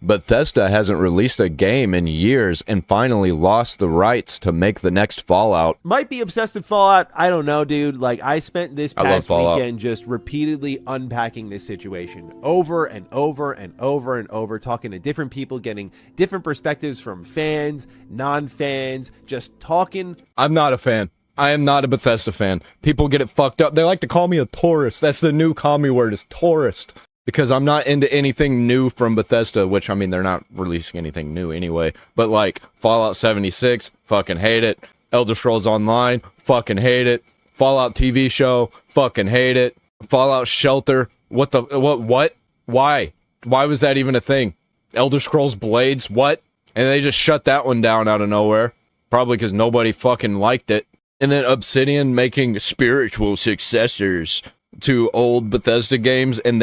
Bethesda hasn't released a game in years and finally lost the rights to make the next Fallout. Might be obsessed with Fallout. I don't know, dude. Like, I spent this past weekend just repeatedly unpacking this situation over and over and over and over, talking to different people, getting different perspectives from fans, non-fans, just talking. I'm not a fan. I am not a Bethesda fan. People get it fucked up. They like to call me a tourist. That's the new commie word, is tourist. Because I'm not into anything new from Bethesda, which, I mean, they're not releasing anything new anyway. But, like, Fallout 76, fucking hate it. Elder Scrolls Online, fucking hate it. Fallout TV show, fucking hate it. Fallout Shelter, what? Why? Why was that even a thing? Elder Scrolls Blades, what? And they just shut that one down out of nowhere. Probably because nobody fucking liked it. And then Obsidian making spiritual successors to old Bethesda games, and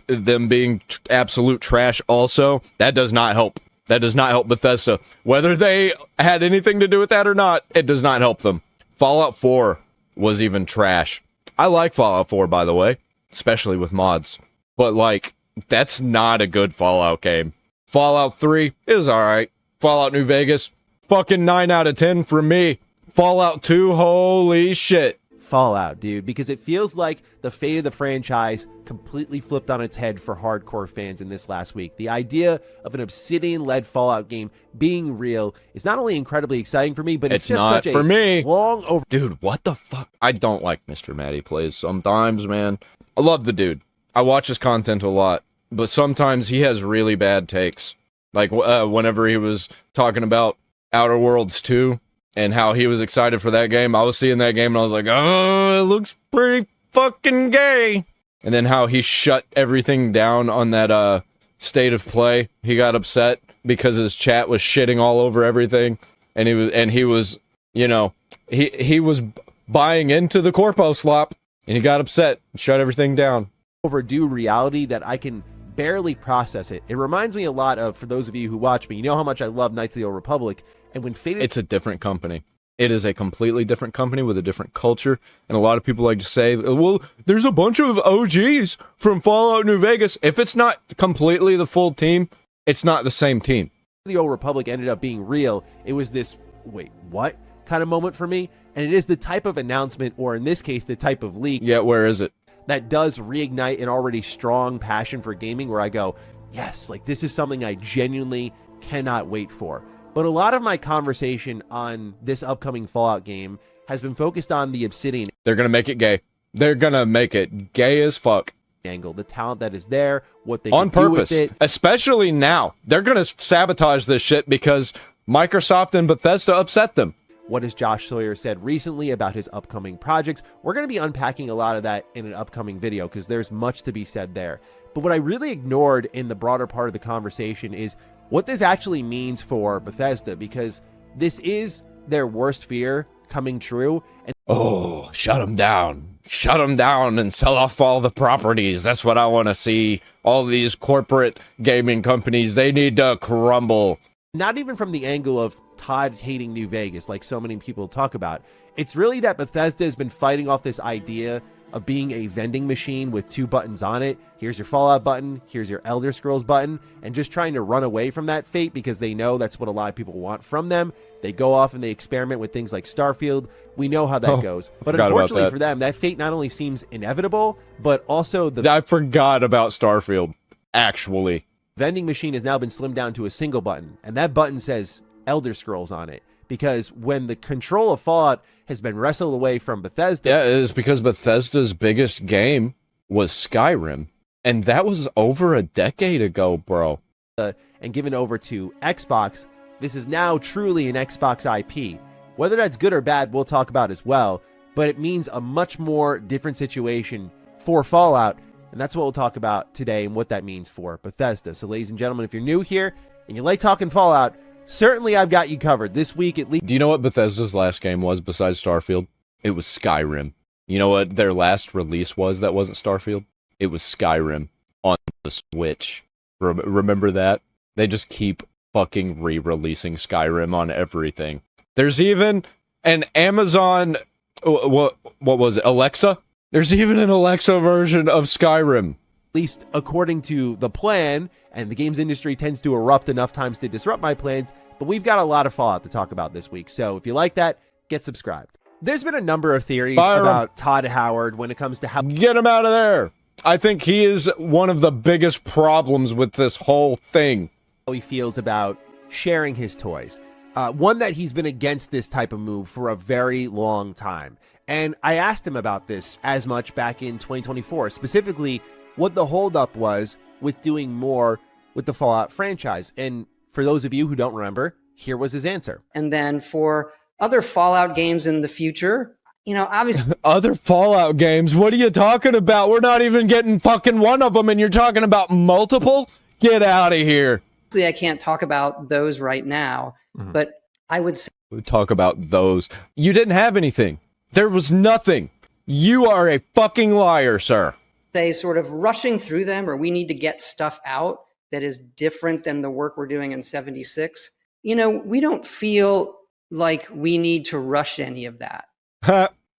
them being absolute trash also. That does not help. That does not help Bethesda. Whether they had anything to do with that or not, it does not help them. Fallout 4 was even trash. I like Fallout 4, by the way, especially with mods. But, like, that's not a good Fallout game. Fallout 3 is alright. Fallout New Vegas, fucking 9 out of 10 for me. Fallout 2, holy shit. Fallout, dude, because it feels like the fate of the franchise completely flipped on its head for hardcore fans in this last week. The idea of an Obsidian-led Fallout game being real is not only incredibly exciting for me, but it's just not such for a me. long over. Dude, what the fuck? I don't like Mr. Matty Plays sometimes, man. I love the dude. I watch his content a lot, but sometimes he has really bad takes. Like whenever he was talking about Outer Worlds 2, and how he was excited for that game. I was seeing that game and I was like, oh, it looks pretty fucking gay. And then how he shut everything down on that State of Play. He got upset because his chat was shitting all over everything. And he was, you know, he was buying into the corpo slop, and he got upset and shut everything down. Overdue reality that I can barely process it. It reminds me a lot of, for those of you who watch me, you know how much I love Knights of the Old Republic. And when it's a different company. It is a completely different company with a different culture. And a lot of people like to say, well, there's a bunch of OGs from Fallout New Vegas. If it's not completely the full team, it's not the same team. The Old Republic ended up being real. It was this, wait, what kind of moment for me? And it is the type of announcement, or in this case, the type of leak. Yeah, where is it? That does reignite an already strong passion for gaming, where I go, yes, like this is something I genuinely cannot wait for. But a lot of my conversation on this upcoming Fallout game has been focused on the Obsidian. They're going to make it gay. They're going to make it gay as fuck. Angle, the talent that is there, what they on can purpose, do with it. Especially now. They're going to sabotage this shit because Microsoft and Bethesda upset them. What has Josh Sawyer said recently about his upcoming projects? We're going to be unpacking a lot of that in an upcoming video because there's much to be said there. But what I really ignored in the broader part of the conversation is what this actually means for Bethesda, because this is their worst fear coming true. And oh, shut them down. Shut them down and sell off all the properties. That's what I want to see. All these corporate gaming companies, they need to crumble. Not even from the angle of Todd hating New Vegas, like so many people talk about. It's really that Bethesda has been fighting off this idea of being a vending machine with 2 buttons on it. Here's your Fallout button, here's your Elder Scrolls button, and just trying to run away from that fate because they know that's what a lot of people want from them. They go off and they experiment with things like Starfield. We know how that goes. But unfortunately for them, that fate not only seems inevitable, but also I forgot about Starfield, actually. Vending machine has now been slimmed down to a single button, and that button says Elder Scrolls on it. Because when the control of Fallout has been wrestled away from Bethesda... Yeah, it is because Bethesda's biggest game was Skyrim. And that was over a decade ago, bro. And given over to Xbox, this is now truly an Xbox IP. Whether that's good or bad, we'll talk about as well. But it means a much more different situation for Fallout. And that's what we'll talk about today and what that means for Bethesda. So ladies and gentlemen, if you're new here and you like talking Fallout, certainly I've got you covered. This week at least. Do you know what Bethesda's last game was besides Starfield? It was Skyrim. You know what their last release was that wasn't Starfield? It was Skyrim on the Switch. Remember that? They just keep fucking re-releasing Skyrim on everything. There's even an Amazon... What was it? Alexa? There's even an Alexa version of Skyrim. least according to the plan, and the games industry tends to erupt enough times to disrupt my plans, but we've got a lot of Fallout to talk about this week. So if you like that, get subscribed. There's been a number of theories about Todd Howard when it comes to how... Get him out of there. I think he is one of the biggest problems with this whole thing. How he feels about sharing his toys. One that he's been against this type of move for a very long time. And I asked him about this as much back in 2024, specifically what the holdup was with doing more with the Fallout franchise. And for those of you who don't remember, here was his answer. And then for other Fallout games in the future, you know, obviously... Other Fallout games? What are you talking about? We're not even getting fucking one of them, and you're talking about multiple? Get out of here. I can't talk about those right now, but I would say... We talk about those. You didn't have anything. There was nothing. You are a fucking liar, sir. Say sort of rushing through them, or we need to get stuff out that is different than the work we're doing in 76. You know, we don't feel like we need to rush any of that.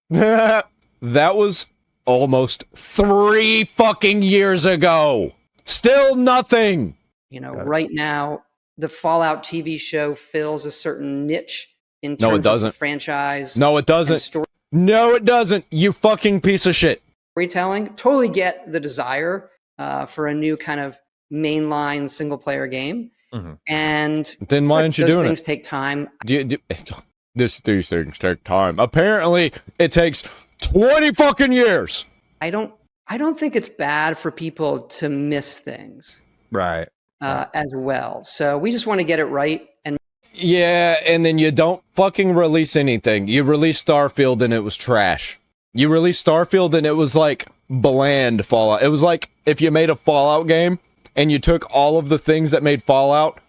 That was almost 3 fucking years ago. Still nothing. You know, right now, the Fallout TV show fills a certain niche in terms of the franchise. No, it doesn't. No, it doesn't. You fucking piece of shit. Storytelling. Totally get the desire for a new kind of mainline single player game. And then why aren't you doing it? Those things take time. These things take time. Apparently, it takes 20 fucking years. I don't think it's bad for people to miss things. Right. As well. So we just want to get it right. And yeah, and then you don't fucking release anything. You released Starfield and it was trash. You released Starfield and it was like bland Fallout. It was like if you made a Fallout game and you took all of the things that made Fallout,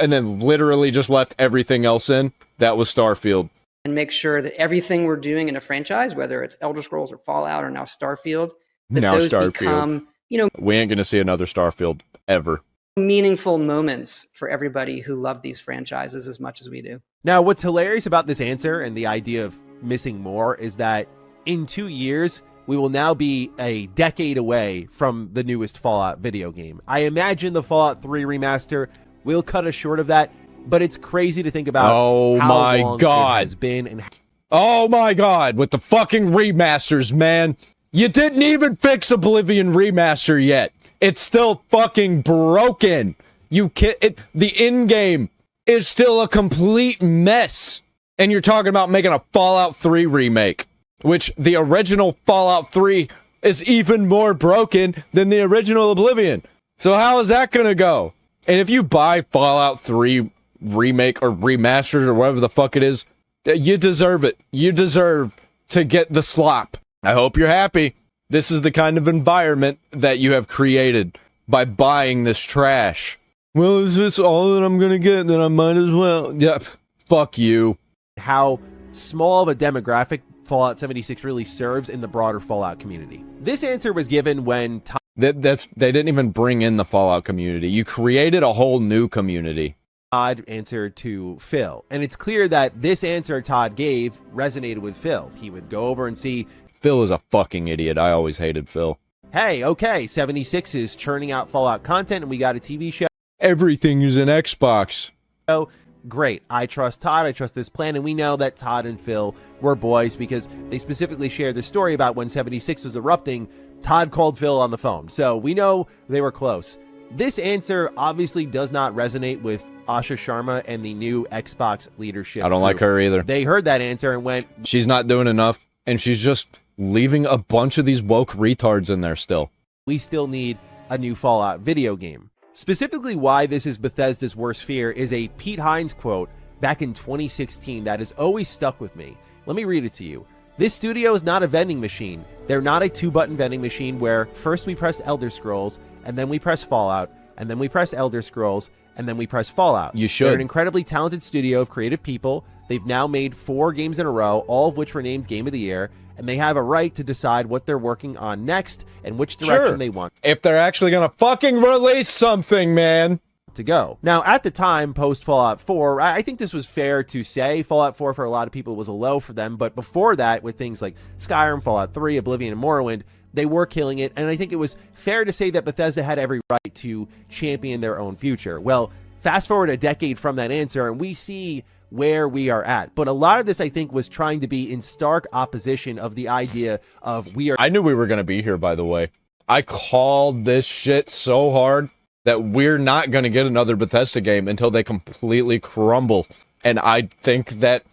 and then literally just left everything else in. That was Starfield. And make sure that everything we're doing in a franchise, whether it's Elder Scrolls or Fallout or now Starfield, become, you know, we ain't gonna see another Starfield ever. Meaningful moments for everybody who love these franchises as much as we do. Now, what's hilarious about this answer and the idea of missing more is that in 2 years, we will now be a decade away from the newest Fallout video game. I imagine the Fallout 3 remaster will cut us short of that, but it's crazy to think about how long it has been. And oh my God, with the fucking remasters, man. You didn't even fix Oblivion Remaster yet. It's still fucking broken. The in-game is still a complete mess. And you're talking about making a Fallout 3 remake, which the original Fallout 3 is even more broken than the original Oblivion. So how is that gonna go? And if you buy Fallout 3 remake or remasters or whatever the fuck it is, you deserve it. You deserve to get the slop. I hope you're happy. This is the kind of environment that you have created by buying this trash. Well, is this all that I'm gonna get? Then I might as well. Yeah, fuck you. How small of a demographic Fallout 76 really serves in the broader Fallout community. This answer was given when they didn't even bring in the Fallout community. You created a whole new community. Todd answered to Phil, and it's clear that this answer Todd gave resonated with Phil. He would go over and see. Phil is a fucking idiot. I always hated Phil. Hey, okay, 76 is churning out Fallout content, and we got a TV show. Everything is an Xbox. Oh, great. I trust Todd. I trust this plan, and we know that Todd and Phil were boys because they specifically shared the story about when 76 was erupting. Todd called Phil on the phone, so we know they were close. This answer obviously does not resonate with Asha Sharma and the new Xbox leadership. I don't like her either. They heard that answer and went, she's not doing enough, and she's just leaving a bunch of these woke retards in there still. We still need a new Fallout video game. Specifically why this is Bethesda's worst fear is a Pete Hines quote back in 2016 that has always stuck with me. Let me read it to you. This studio is not a vending machine. They're not a 2-button vending machine where first we press Elder Scrolls, and then we press Fallout, and then we press Elder Scrolls, and then we press Fallout. You should. They're an incredibly talented studio of creative people. They've now made 4 games in a row, all of which were named Game of the Year, and they have a right to decide what they're working on next and which direction they want. If they're actually gonna fucking release something, man. To go. Now, at the time, post Fallout 4, I think this was fair to say. Fallout 4 for a lot of people was a low for them, but before that, with things like Skyrim, Fallout 3, Oblivion, and Morrowind, They were killing it, and I think it was fair to say that Bethesda had every right to champion their own future. Well, fast forward a decade from that answer, and we see where we are at. But a lot of this, I think, was trying to be in stark opposition of the idea of we are... I knew we were going to be here, by the way. I called this shit so hard that we're not going to get another Bethesda game until they completely crumble. And I think that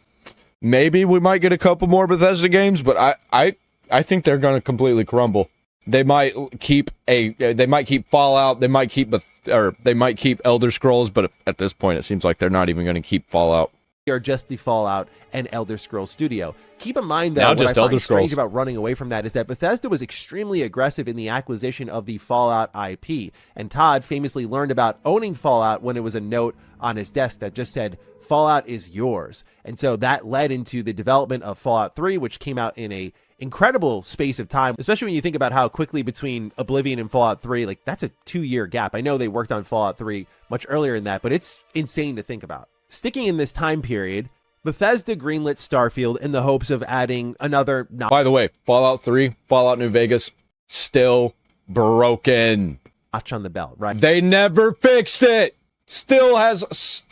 maybe we might get a couple more Bethesda games, but I think they're going to completely crumble. They might keep Fallout, they might keep Elder Scrolls, but at this point it seems like they're not even going to keep Fallout. Are just the Fallout and Elder Scrolls studio. Keep in mind that now what just I Elder find strange Scrolls. about running away from that is that Bethesda was extremely aggressive in the acquisition of the Fallout IP, and Todd famously learned about owning Fallout when it was a note on his desk that just said Fallout is yours. And so that led into the development of Fallout 3, which came out in a incredible space of time, especially when you think about how quickly between Oblivion and Fallout 3, like that's a 2-year gap. I know they worked on Fallout 3 much earlier than that, but it's insane to think about. Sticking in this time period, Bethesda greenlit Starfield in the hopes of adding another... By the way, Fallout 3, Fallout New Vegas, still broken. Notch on the belt, right? They never fixed it. Still has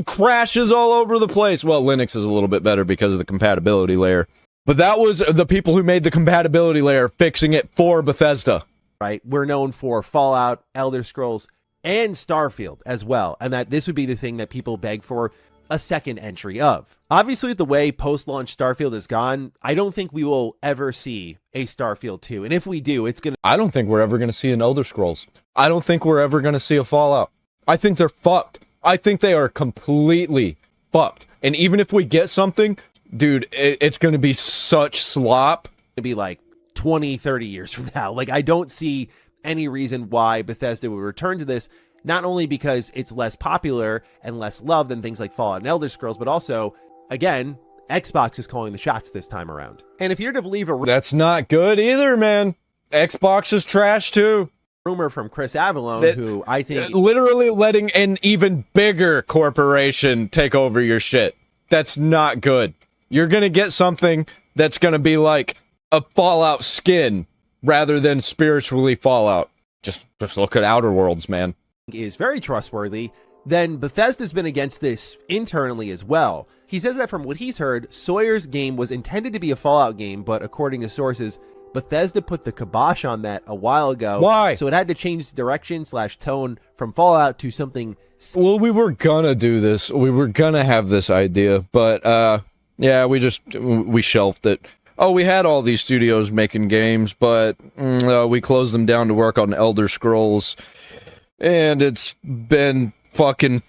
crashes all over the place. Well, Linux is a little bit better because of the compatibility layer. But that was the people who made the compatibility layer fixing it for Bethesda. Right? We're known for Fallout, Elder Scrolls, and Starfield as well, and that this would be the thing that people beg for a second entry of. Obviously, the way post-launch Starfield is gone, I don't think we will ever see a Starfield 2, and if we do, it's gonna... I don't think we're ever gonna see an Elder Scrolls. I don't think we're ever gonna see a Fallout. I think they're fucked. I think they are completely fucked. And even if we get something, dude, it's gonna be such slop. It'll be like 20, 30 years from now. Like, I don't see any reason why Bethesda would return to this, not only because it's less popular and less loved than things like Fallout and Elder Scrolls, but also, again, Xbox is calling the shots this time around. And if you're to believe that's not good either, man. Xbox is trash too. Rumor from Chris Avallone, who I think... Literally letting an even bigger corporation take over your shit. That's not good. You're gonna get something that's gonna be like a Fallout skin rather than spiritually Fallout. Just look at Outer Worlds, man. Is very trustworthy, then Bethesda's been against this internally as well. He says that from what he's heard, Sawyer's game was intended to be a Fallout game, but according to sources, Bethesda put the kibosh on that a while ago. Why? So it had to change direction / tone from Fallout to something... Well, we were gonna do this. We were gonna have this idea, but, yeah, we shelved it. Oh, we had all these studios making games, but we closed them down to work on Elder Scrolls. And it's been fucking...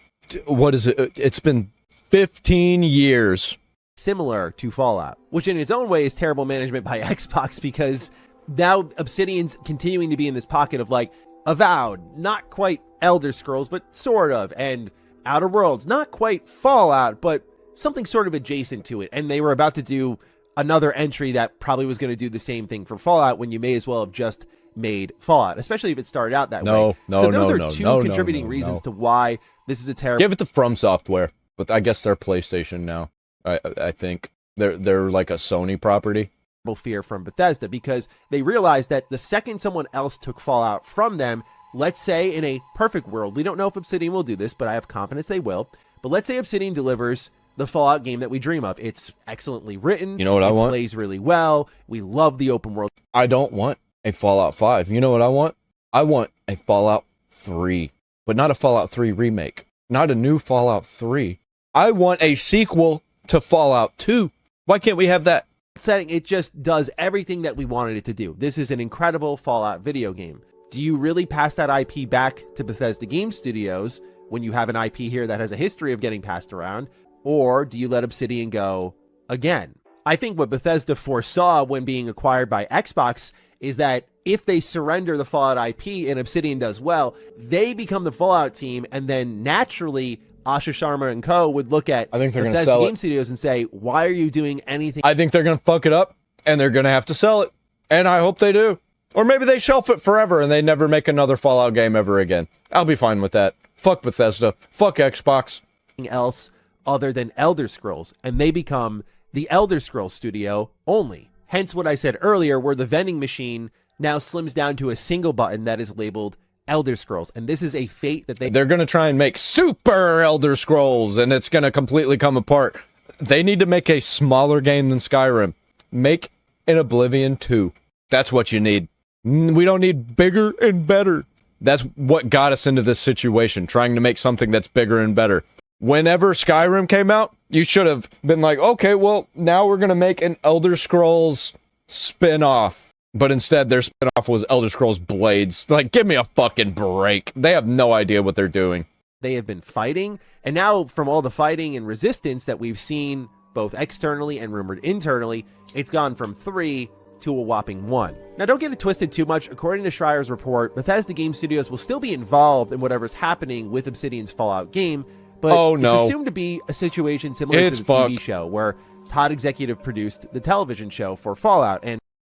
What is it? It's been 15 years. Similar to Fallout, which in its own way is terrible management by Xbox, because now Obsidian's continuing to be in this pocket of like, Avowed, not quite Elder Scrolls, but sort of, and Outer Worlds, not quite Fallout, but something sort of adjacent to it. And they were about to do another entry that probably was going to do the same thing for Fallout, when you may as well have just made Fallout, especially if it started out that way. So those are two contributing reasons to why this is a terrible... Give it to From Software, but I guess they're PlayStation now. I think they're like a Sony property. Fear from Bethesda, because they realized that the second someone else took Fallout from them, let's say in a perfect world, we don't know if Obsidian will do this, but I have confidence they will, but let's say Obsidian delivers the Fallout game that we dream of. It's excellently written. You know what I want? It plays really well. We love the open world. I don't want a Fallout 5. You know what I want? I want a Fallout 3, but not a Fallout 3 remake. Not a new Fallout 3. I want a sequel to Fallout 2. Why can't we have that? Setting, it just does everything that we wanted it to do. This is an incredible Fallout video game. Do you really pass that IP back to Bethesda Game Studios when you have an IP here that has a history of getting passed around? Or do you let Obsidian go again? I think what Bethesda foresaw when being acquired by Xbox is that if they surrender the Fallout IP and Obsidian does well, they become the Fallout team, and then naturally Asha Sharma and co. would look at Bethesda Game Studios and say, why are you doing anything? I think they're going to fuck it up, and they're going to have to sell it. And I hope they do. Or maybe they shelf it forever and they never make another Fallout game ever again. I'll be fine with that. Fuck Bethesda. Fuck Xbox. Else other than Elder Scrolls, and they become the Elder Scrolls studio only. Hence what I said earlier, we're the vending machine now slims down to a single button that is labeled Elder Scrolls. And this is a fate that They're going to try and make Super Elder Scrolls, and it's going to completely come apart. They need to make a smaller game than Skyrim. Make an Oblivion 2. That's what you need. We don't need bigger and better. That's what got us into this situation, trying to make something that's bigger and better. Whenever Skyrim came out, you should have been like, okay, well, now we're going to make an Elder Scrolls spin-off. But instead, their spin-off was Elder Scrolls Blades. Like, give me a fucking break. They have no idea what they're doing. They have been fighting, and now from all the fighting and resistance that we've seen, both externally and rumored internally, it's gone from 3 to a whopping 1. Now, don't get it twisted too much. According to Schreier's report, Bethesda Game Studios will still be involved in whatever's happening with Obsidian's Fallout game, but it's assumed to be a situation similar to the TV show, where Todd executive produced the television show for Fallout,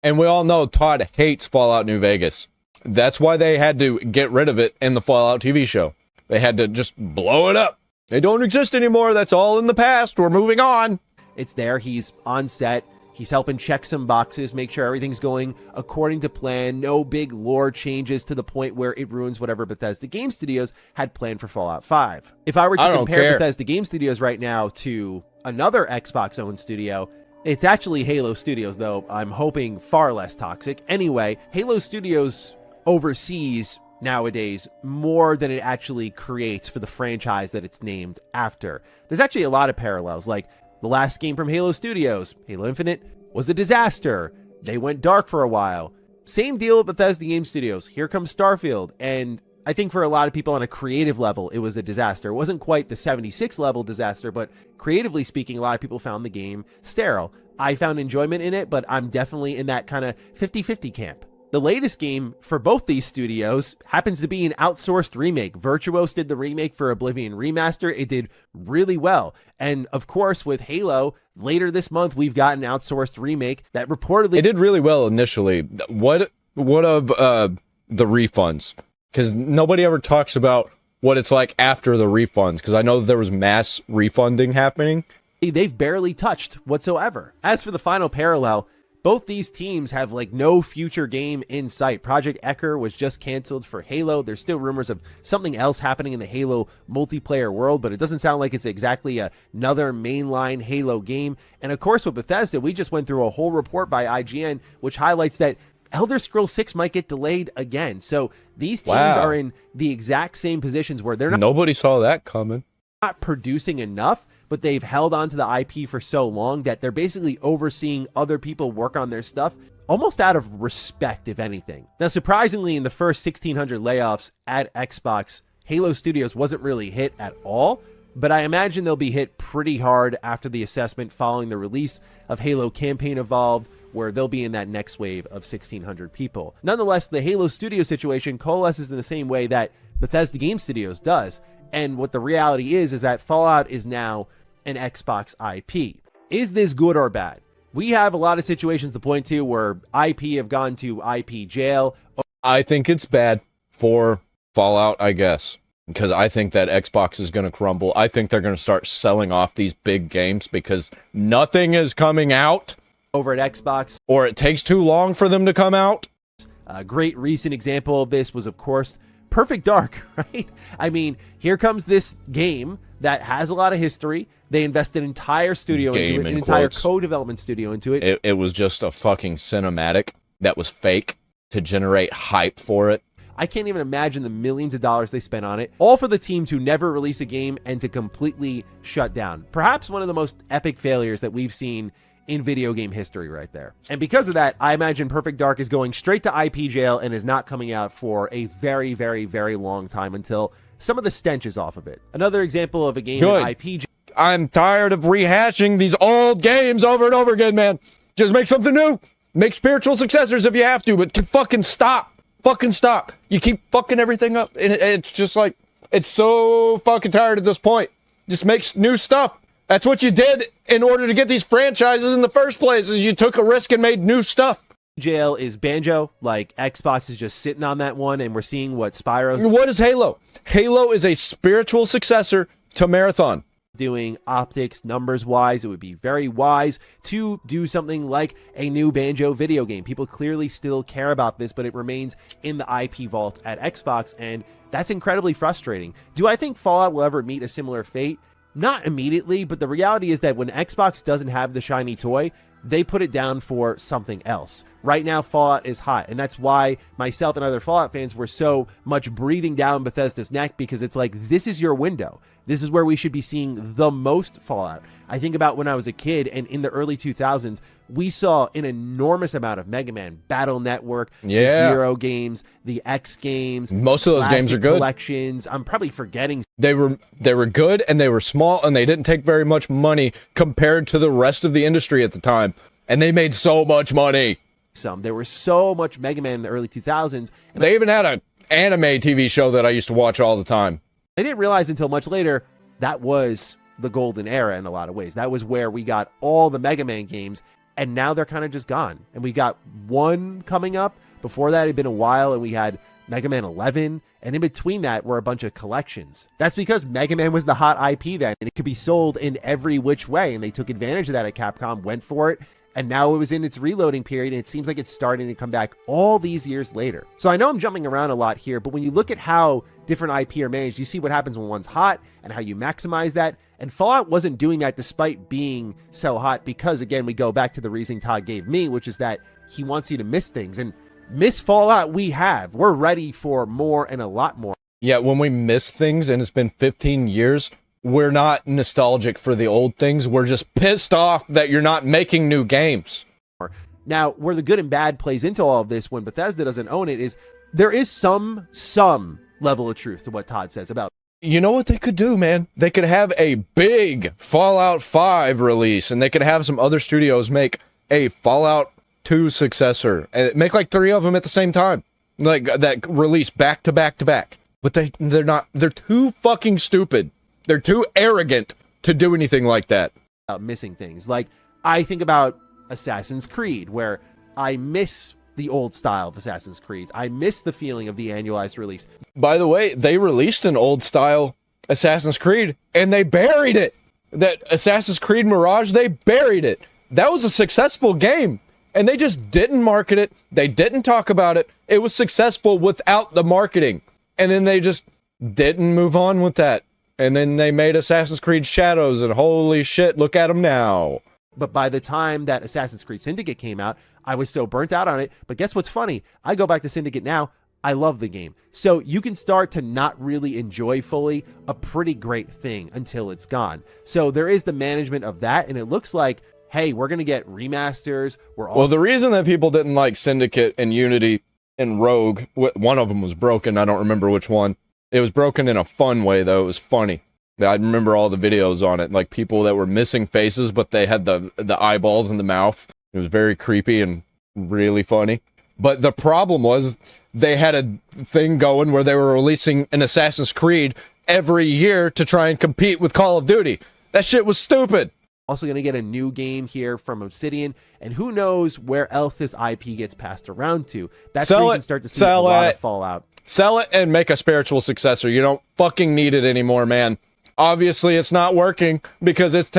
and we all know Todd hates Fallout New Vegas. That's why they had to get rid of it in the Fallout TV show. They had to just blow it up. They don't exist anymore. That's all in the past. We're moving on. It's there. He's on set. He's helping check some boxes, make sure everything's going according to plan. No big lore changes to the point where it ruins whatever Bethesda Game Studios had planned for Fallout 5. If I were to compare Bethesda Game Studios right now to another Xbox-owned studio, it's actually Halo Studios, though I'm hoping far less toxic. Anyway, Halo Studios oversees nowadays more than it actually creates for the franchise that it's named after. There's actually a lot of parallels, like the last game from Halo Studios, Halo Infinite, was a disaster. They went dark for a while. Same deal with Bethesda Game Studios. Here comes Starfield, and I think for a lot of people on a creative level, it was a disaster. It wasn't quite the 76 level disaster, but creatively speaking, a lot of people found the game sterile. I found enjoyment in it, but I'm definitely in that kind of 50-50 camp. The latest game for both these studios happens to be an outsourced remake. Virtuos did the remake for Oblivion Remaster. It did really well. And of course, with Halo, later this month, we've got an outsourced remake that reportedly... It did really well initially. What of the refunds? Because nobody ever talks about what it's like after the refunds, because I know there was mass refunding happening. They've barely touched whatsoever. As for the final parallel, both these teams have like no future game in sight. Project Ecker was just canceled for Halo. There's still rumors of something else happening in the Halo multiplayer world, but it doesn't sound like it's exactly another mainline Halo game. And of course, with Bethesda, we just went through a whole report by IGN, which highlights that Elder Scrolls 6 might get delayed again. So these teams are in the exact same positions where they're not... Nobody saw that coming. Not producing enough, but they've held on to the IP for so long that they're basically overseeing other people work on their stuff almost out of respect, if anything. Now, surprisingly, in the first 1,600 layoffs at Xbox, Halo Studios wasn't really hit at all, but I imagine they'll be hit pretty hard after the assessment following the release of Halo Campaign Evolved, where they'll be in that next wave of 1,600 people. Nonetheless, the Halo Studio situation coalesces in the same way that Bethesda Game Studios does. And what the reality is that Fallout is now an Xbox IP. Is this good or bad? We have a lot of situations to point to where IP have gone to IP jail. I think it's bad for Fallout, I guess, because I think that Xbox is going to crumble. I think they're going to start selling off these big games because nothing is coming out over at Xbox, or it takes too long for them to come out. A great recent example of this was, of course, Perfect Dark, right? I mean, here comes this game that has a lot of history. They invested an entire studio into it, an entire co-development studio into it. It was just a fucking cinematic that was fake to generate hype for it. I can't even imagine the millions of dollars they spent on it, all for the team to never release a game and to completely shut down. Perhaps one of the most epic failures that we've seen in video game history right there. And because of that, I imagine Perfect Dark is going straight to IP jail and is not coming out for a very, very, very long time until some of the stench is off of it. Another example of a game in IP jail. I'm tired of rehashing these old games over and over again, man. Just make something new. Make spiritual successors if you have to, but fucking stop. Fucking stop. You keep fucking everything up. And it's just like, it's so fucking tired at this point. Just make new stuff. That's what you did in order to get these franchises in the first place, is you took a risk and made new stuff. Jail is Banjo, like Xbox is just sitting on that one, and we're seeing what Spyro's... What is Halo? Halo is a spiritual successor to Marathon. doing optics numbers wise, it would be very wise to do something like a new Banjo video game. People clearly still care about this, but it remains in the IP vault at Xbox, and that's incredibly frustrating. Do I think Fallout will ever meet a similar fate? Not immediately, but the reality is that when Xbox doesn't have the shiny toy, they put it down for something else. Right now, Fallout is hot, and that's why myself and other Fallout fans were so much breathing down Bethesda's neck, because it's like, this is your window. This is where we should be seeing the most Fallout. I think about when I was a kid, and in the early 2000s, we saw an enormous amount of Mega Man, Battle Network, the Zero games, the X games. Most of those games are good. Collections. I'm probably forgetting. They were good, and they were small, and they didn't take very much money compared to the rest of the industry at the time. And they made so much money. There was so much Mega Man in the early 2000s. And they even had an anime TV show that I used to watch all the time. I didn't realize until much later that was the golden era in a lot of ways. That was where we got all the Mega Man games, and now they're kind of just gone. And we got one coming up. Before that, it had been a while, and we had Mega Man 11, and in between that were a bunch of collections. That's because Mega Man was the hot IP then, and it could be sold in every which way, and they took advantage of that at Capcom, went for it, and now it was in its reloading period, and it seems like it's starting to come back all these years later. So I know I'm jumping around a lot here, but when you look at how different IP are managed, you see what happens when one's hot and how you maximize that. And Fallout wasn't doing that despite being so hot, because again, we go back to the reasoning Todd gave me, which is that he wants you to miss things. And miss Fallout we have. We're ready for more and a lot more. Yeah, when we miss things and it's been 15 years, we're not nostalgic for the old things. We're just pissed off that you're not making new games. Now, where the good and bad plays into all of this when Bethesda doesn't own it is there is some level of truth to what Todd says about. You know what they could do, man? They could have a big Fallout 5 release, and they could have some other studios make a Fallout 2 successor and make like 3 of them at the same time, like that release back to back to back. But they're not. They're too fucking stupid. They're too arrogant to do anything like that. Missing things. Like, I think about Assassin's Creed, where I miss the old style of Assassin's Creed. I miss the feeling of the annualized release. By the way, they released an old style Assassin's Creed and they buried it. That Assassin's Creed Mirage, they buried it. That was a successful game. And they just didn't market it. They didn't talk about it. It was successful without the marketing. And then they just didn't move on with that. And then they made Assassin's Creed Shadows, and holy shit, look at them now. But by the time that Assassin's Creed Syndicate came out, I was so burnt out on it. But guess what's funny? I go back to Syndicate now. I love the game. So you can start to not really enjoy fully a pretty great thing until it's gone. So there is the management of that, and it looks like, hey, we're going to get remasters. Well, the reason that people didn't like Syndicate and Unity and Rogue, one of them was broken. I don't remember which one. It was broken in a fun way, though. It was funny. I remember all the videos on it, like people that were missing faces, but they had the eyeballs in the mouth. It was very creepy and really funny. But the problem was they had a thing going where they were releasing an Assassin's Creed every year to try and compete with Call of Duty. That shit was stupid. Also going to get a new game here from Obsidian, and who knows where else this IP gets passed around to. That's where you can start to see a lot of Fallout. Sell it and make a spiritual successor. You don't fucking need it anymore, man. Obviously, it's not working because it's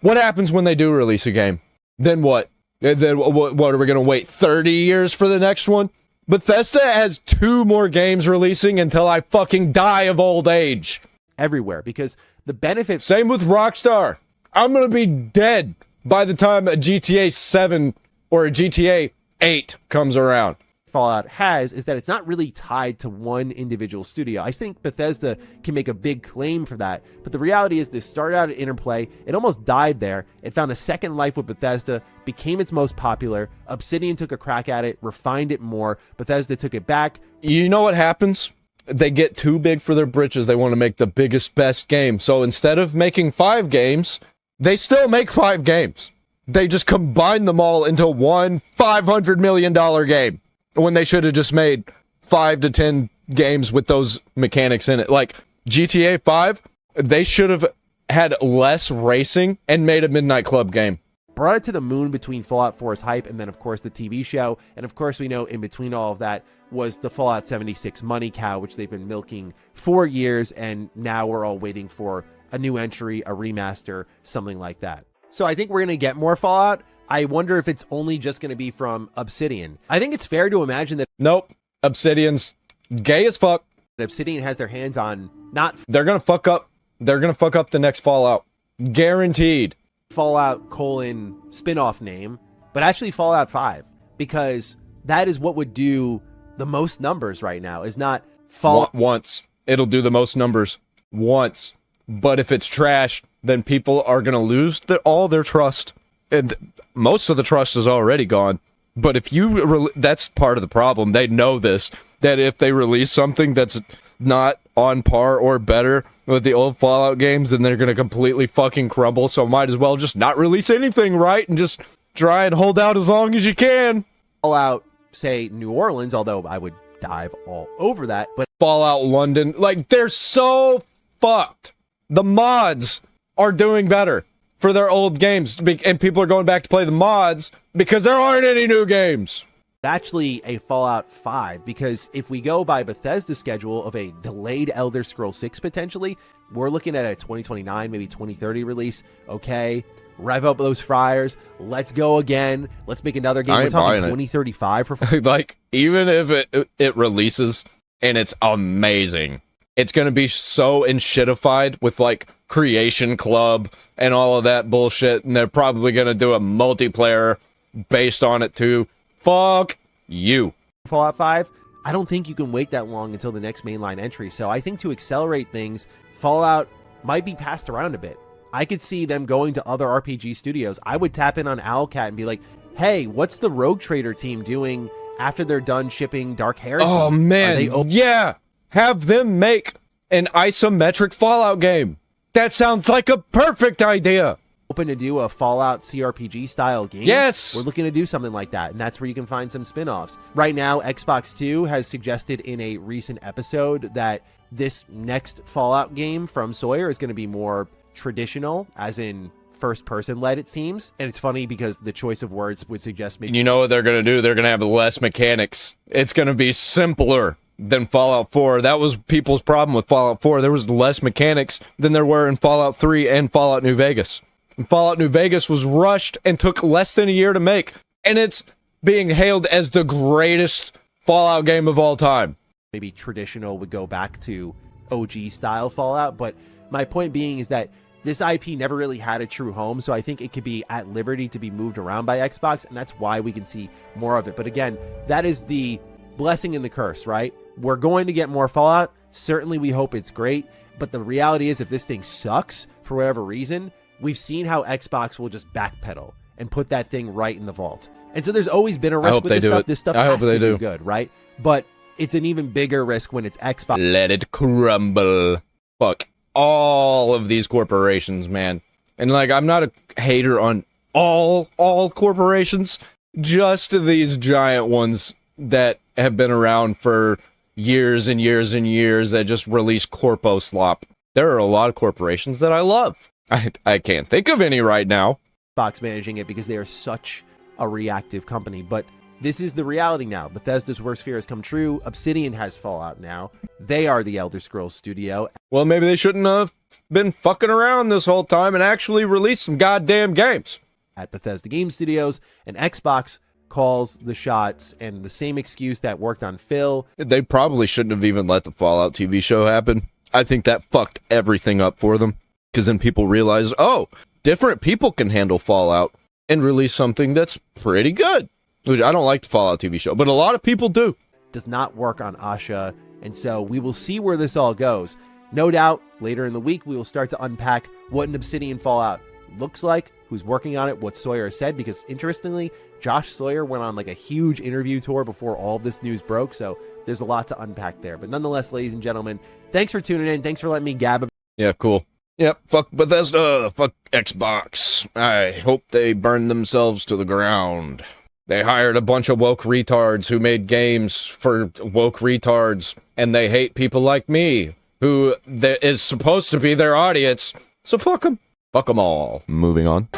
what happens when they do release a game? Then what? Then what are we going to wait 30 years for the next one? Bethesda has 2 more games releasing until I fucking die of old age. Everywhere, because the benefit... Same with Rockstar. I'm going to be dead by the time a GTA 7 or a GTA 8 comes around. Fallout has is that it's not really tied to one individual studio. I think Bethesda can make a big claim for that, but the reality is this started out at Interplay, it almost died there, it found a second life with Bethesda, became its most popular, Obsidian took a crack at it, refined it more, Bethesda took it back. You know what happens? They get too big for their britches, they want to make the biggest, best game, so instead of making 5 games, they still make 5 games. They just combine them all into one $500 million game. When they should have just made 5 to 10 games with those mechanics in it. Like GTA 5, they should have had less racing and made a Midnight Club game. Brought it to the moon between Fallout 4's hype and then, of course, the TV show. And, of course, we know in between all of that was the Fallout 76 money cow, which they've been milking for years. And now we're all waiting for a new entry, a remaster, something like that. So I think we're going to get more Fallout. I wonder if it's only just going to be from Obsidian. I think it's fair to imagine that Nope. Obsidian's gay as fuck. Obsidian has their hands on not They're gonna fuck up. They're gonna fuck up the next Fallout. Guaranteed. Fallout spin-off name, but actually Fallout 5, because that is what would do the most numbers right now, is not Fallout. Once. It'll do the most numbers. Once. But if it's trash, then people are gonna lose all their trust. And most of the trust is already gone. But if you, that's part of the problem. They know this, that if they release something that's not on par or better with the old Fallout games, then they're going to completely fucking crumble. So might as well just not release anything, right? And just try and hold out as long as you can. Fallout, say, New Orleans, although I would dive all over that, but Fallout London, like, they're so fucked. The mods are doing better for their old games, and people are going back to play the mods because there aren't any new games. actually a Fallout 5, because if we go by Bethesda's schedule of a delayed Elder Scrolls 6 potentially, we're looking at a 2029, maybe 2030 release. Okay, rev up those fryers. Let's go again. Let's make another game. We're talking 2035 for like, even if it releases and it's amazing, it's going to be so enshittified with, like, Creation Club and all of that bullshit, and they're probably going to do a multiplayer based on it, too. Fuck you. Fallout 5, I don't think you can wait that long until the next mainline entry, so I think to accelerate things, Fallout might be passed around a bit. I could see them going to other RPG studios. I would tap in on Owlcat and be like, hey, what's the Rogue Trader team doing after they're done shipping Dark Heresy? Oh, man. Yeah. Have them make an isometric Fallout game. That sounds like a perfect idea. Open to do a Fallout CRPG style game? Yes. We're looking to do something like that, and that's where you can find some spin-offs. Right now, Xbox 2 has suggested in a recent episode that this next Fallout game from Sawyer is going to be more traditional, as in first-person led, it seems. And it's funny because the choice of words would suggest maybe... You know what they're going to do? They're going to have less mechanics. It's going to be simpler than Fallout 4. That was people's problem with Fallout 4. There was less mechanics than there were in Fallout 3 and Fallout New Vegas. And Fallout New Vegas was rushed and took less than a year to make. And it's being hailed as the greatest Fallout game of all time. Maybe traditional would go back to OG style Fallout, but my point being is that this IP never really had a true home, so I think it could be at liberty to be moved around by Xbox, and that's why we can see more of it. But again, that is the blessing and the curse, right? We're going to get more Fallout. Certainly we hope it's great, but the reality is if this thing sucks for whatever reason, we've seen how Xbox will just backpedal and put that thing right in the vault. And so there's always been a risk with this stuff. This stuff has to be good, right? But it's an even bigger risk when it's Xbox. Let it crumble. Fuck all of these corporations, man. And, like, I'm not a hater on all corporations, just these giant ones that have been around for years and years and years that just release corpo slop. There are a lot of corporations that I love. I can't think of any right now. Xbox managing it because they are such a reactive company, but this is the reality now. Bethesda's worst fear has come true. Obsidian has Fallout now. They are the Elder Scrolls studio. Well, maybe they shouldn't have been fucking around this whole time and actually release some goddamn games. At Bethesda Game Studios, and Xbox calls the shots, and the same excuse that worked on Phil. They probably shouldn't have even let the Fallout TV show happen. I think that fucked everything up for them. Because then people realize, oh, different people can handle Fallout and release something that's pretty good. Which I don't like the Fallout TV show, but a lot of people do. Does not work on Asha, and so we will see where this all goes. No doubt, later in the week, we will start to unpack what an Obsidian Fallout looks like, who's working on it, what Sawyer said, because interestingly, Josh Sawyer went on like a huge interview tour before all of this news broke, so there's a lot to unpack there. But nonetheless, ladies and gentlemen, thanks for tuning in. Thanks for letting me gab. Yeah, cool. Yep, fuck Bethesda, fuck Xbox. I hope they burn themselves to the ground. They hired a bunch of woke retards who made games for woke retards, and they hate people like me, who is supposed to be their audience. So fuck them. Fuck them all. Moving on.